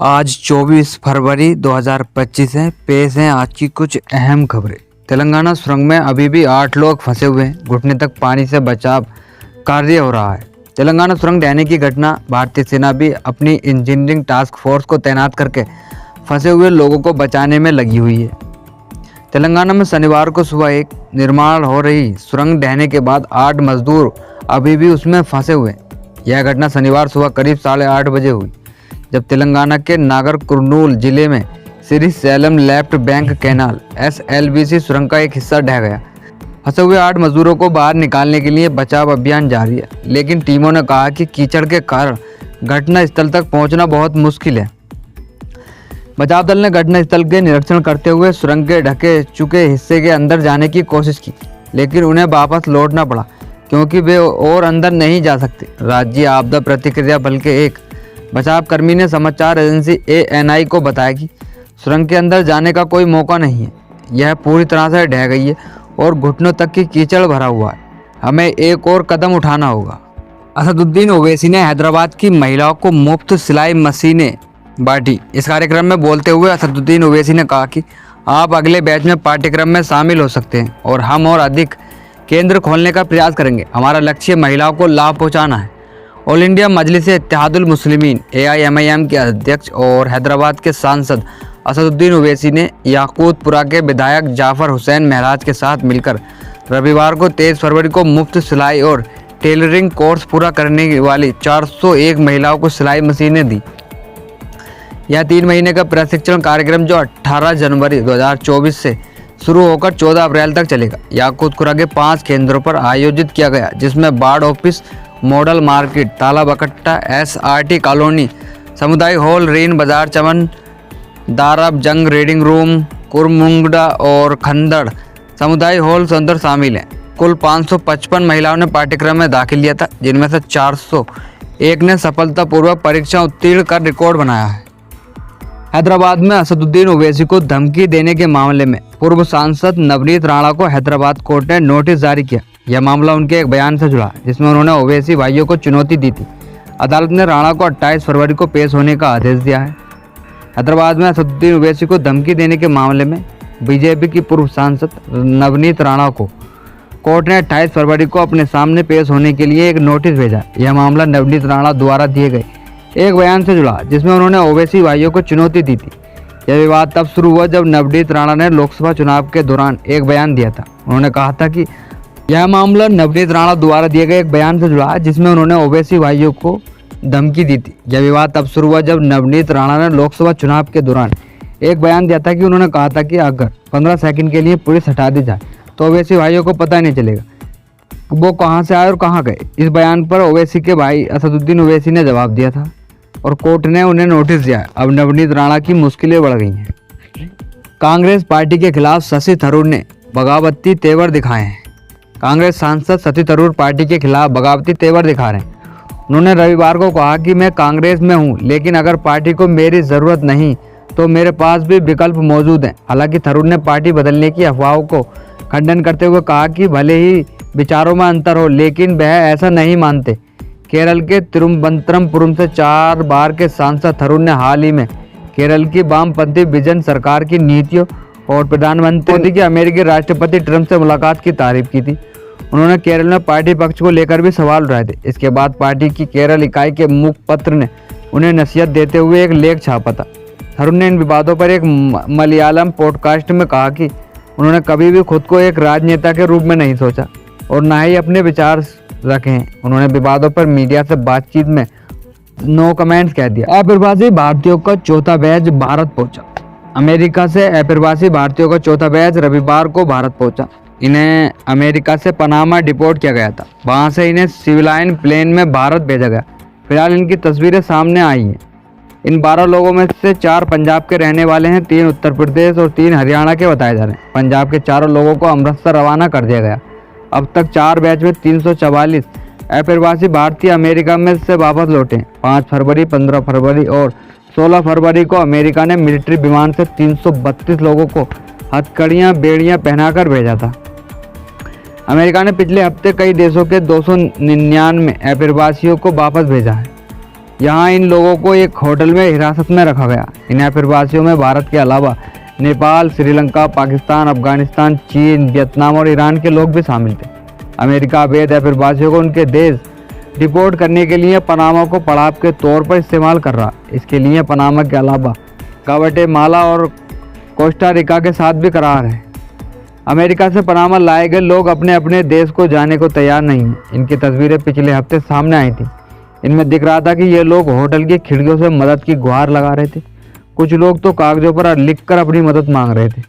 आज 24 फरवरी 2025 है। पेश हैं आज की कुछ अहम खबरें। तेलंगाना सुरंग में अभी भी 8 लोग फंसे हुए हैं। घुटने तक पानी से बचाव कार्य हो रहा है। तेलंगाना सुरंग ढहने की घटना, भारतीय सेना भी अपनी इंजीनियरिंग टास्क फोर्स को तैनात करके फंसे हुए लोगों को बचाने में लगी हुई है। तेलंगाना में शनिवार को सुबह एक निर्माण हो रही सुरंग ढहने के बाद 8 मजदूर अभी भी उसमें फंसे हुए हैं। यह घटना शनिवार सुबह करीब 8:30 बजे हुई, जब तेलंगाना के नागर कुर्नूल जिले में Shri slam left bank canal SLBC सुरंग का एक हिस्सा ढह गया। फंसे हुए 8 मजदूरों को बाहर निकालने के लिए बचाव अभियान जारी है, लेकिन टीमों ने कहा कि कीचड़ के कारण घटना स्थल तक पहुंचना बहुत मुश्किल है। बचाव दल ने घटनास्थल के निरीक्षण करते हुए सुरंग के ढके चुके हिस्से के अंदर जाने की कोशिश की, लेकिन उन्हें वापस लौटना पड़ा क्योंकि वे और अंदर नहीं जा सकते। राज्य आपदा प्रतिक्रिया बल के एक बचाव कर्मी ने समाचार एजेंसी ANI को बताया कि सुरंग के अंदर जाने का कोई मौका नहीं है। यह पूरी तरह से ढह गई है और घुटनों तक की कीचड़ भरा हुआ है। हमें एक और कदम उठाना होगा। असदुद्दीन ओवैसी ने हैदराबाद की महिलाओं को मुफ्त सिलाई मशीनें बांटी। इस कार्यक्रम में बोलते हुए असदुद्दीन ओवैसी ने कहा कि आप अगले बैच में पाठ्यक्रम में शामिल हो सकते हैं और हम और अधिक केंद्र खोलने का प्रयास करेंगे। हमारा लक्ष्य महिलाओं को लाभ पहुंचाना है। ऑल इंडिया मजलिस इत्तेहादुल मुस्लिमीन AIMIM के अध्यक्ष और हैदराबाद के सांसद असदुद्दीन ओवैसी ने याकूतपुरा के विधायक जाफर हुसैन महराज के साथ मिलकर रविवार को 23 फरवरी को मुफ्त सिलाई और टेलरिंग कोर्स पूरा करने वाली 401 महिलाओं को सिलाई मशीनें दी। यह 3 महीने का प्रशिक्षण कार्यक्रम जो 18 जनवरी 2024 से शुरू होकर 14 अप्रैल तक चलेगा, याकूतपुरा के 5 केंद्रों पर आयोजित किया गया, जिसमें बाढ़ office, model market, Talabkatta, SRT colony, समुदाय हॉल, रीन बाजार, चमन, दारब जंग, रीडिंग रूम, कुरमुंगडा और खंदड़ समुदाय हॉल अंदर शामिल हैं। कुल 555 महिलाओं ने पाठ्यक्रम में दाखिल लिया था, जिनमें से 401 ने सफलतापूर्वक परीक्षा उत्तीर्ण कर रिकॉर्ड बनाया है। हैदराबाद में असदुद्दीन ओवैसी को धमकी देने के मामले में पूर्व सांसद नवनीत राणा को हैदराबाद कोर्ट ने नोटिस जारी किया। यह मामला उनके एक बयान से जुड़ा, जिसमें उन्होंने ओवैसी भाइयों को चुनौती दी थी। अदालत ने राणा को 28 फरवरी को पेश होने का आदेश दिया है। हैदराबाद में असदुद्दीन ओवैसी को धमकी देने के मामले में BJP की पूर्व सांसद नवनीत राणा को कोर्ट ने 28 फरवरी को अपने सामने पेश होने के लिए एक नोटिस भेजा। यह मामला नवनीत राणा द्वारा दिए गए एक बयान से जुड़ा, जिसमें उन्होंने ओवैसी भाइयों को चुनौती दी थी। यह विवाद तब शुरू हुआ जब नवनीत राणा ने लोकसभा चुनाव के दौरान एक बयान दिया था। उन्होंने कहा था कि यह मामला नवनीत राणा द्वारा दिए गए एक बयान से जुड़ा, जिसमें उन्होंने ओवैसी भाइयों को धमकी दी थी। यह विवाद तब शुरू हुआ जब नवनीत राणा ने लोकसभा चुनाव के दौरान एक बयान दिया था कि उन्होंने कहा था कि अगर 15 सेकंड के लिए पुलिस हटा दी जाए तो ओवैसी भाइयों को पता नहीं चलेगा वो कहां से आए और कहां गए। इस बयान पर ओवैसी के भाई असदुद्दीन ओवैसी ने जवाब दिया था और कोर्ट ने उन्हें नोटिस दिया। अब नवनीत राणा की मुश्किलें बढ़ गई हैं। कांग्रेस पार्टी के खिलाफ शशि थरूर ने बगावती तेवर दिखाए हैं। कांग्रेस सांसद शशि थरूर पार्टी के खिलाफ बगावती तेवर दिखा रहे हैं। उन्होंने रविवार को कहा कि मैं कांग्रेस में हूं, लेकिन अगर पार्टी को मेरी ज़रूरत नहीं तो मेरे पास भी विकल्प मौजूद हैं। हालांकि थरूर ने पार्टी बदलने की अफवाहों को खंडन करते हुए कहा कि भले ही विचारों में अंतर हो, लेकिन वह ऐसा नहीं मानते। केरल के तिरुवनंतपुरम से 4 बार के सांसद थरूर ने हाल ही में केरल की वामपंथी विजन सरकार की नीतियों और प्रधानमंत्री मोदी के अमेरिकी राष्ट्रपति ट्रंप से मुलाकात की तारीफ की थी। उन्होंने केरल में पार्टी पक्ष को लेकर भी सवाल उठाए थे। इसके बाद पार्टी की केरल इकाई के मुखपत्र ने उन्हें नसीहत देते हुए एक लेख छापा था। थरूर ने इन विवादों पर एक मलयालम पॉडकास्ट में कहा कि उन्होंने कभी भी खुद को एक राजनेता के रूप में नहीं सोचा और न ही अपने विचार रखे हैं। उन्होंने विवादों पर मीडिया से बातचीत में नो कमेंट्स कह दिया। अप्रवासी भारतीयों का चौथा बैच भारत पहुंचा। अमेरिका से अप्रवासी भारतीयों का चौथा बैच रविवार को भारत पहुंचा। इन्हें अमेरिका से पनामा डिपोर्ट किया गया था। वहां से इन्हें सिविलाइन प्लेन में भारत भेजा गया। फिलहाल इनकी तस्वीरें सामने आई हैं। इन 12 लोगों में से 4 पंजाब के रहने वाले हैं, 3 उत्तर प्रदेश और 3 हरियाणा के बताए जा रहे हैं। पंजाब के 4 लोगों को अमृतसर रवाना कर दिया गया। अब तक 4 बैच में 344 अप्रवासी भारतीय अमेरिका में से वापस लौटे। 5 फरवरी, 15 फरवरी और 16 फरवरी को अमेरिका ने मिलिट्री विमान से 332 लोगों को हथकड़ियाँ बेड़ियाँ पहनाकर भेजा था। अमेरिका ने पिछले हफ्ते कई देशों के 299 अप्रवासियों को वापस भेजा है। यहाँ इन लोगों को एक होटल में हिरासत में रखा गया। इन अप्रवासियों में भारत के अलावा नेपाल, श्रीलंका, पाकिस्तान, अफगानिस्तान, चीन, वियतनाम और ईरान के लोग भी शामिल थे। अमेरिका अवैध अप्रवासियों को उनके देश डिपोर्ट करने के लिए पनामा को पड़ाव के तौर पर इस्तेमाल कर रहा। इसके लिए पनामा के अलावा ग्वाटेमाला और कोस्टा रिका के साथ भी करार है। अमेरिका से पनामा लाए गए लोग अपने अपने देश को जाने को तैयार नहीं हैं। इनकी तस्वीरें पिछले हफ्ते सामने आई थी। इनमें दिख रहा था कि ये लोग होटल की खिड़कियों से मदद की गुहार लगा रहे थे। कुछ लोग तो कागजों पर लिखकर अपनी मदद मांग रहे थे।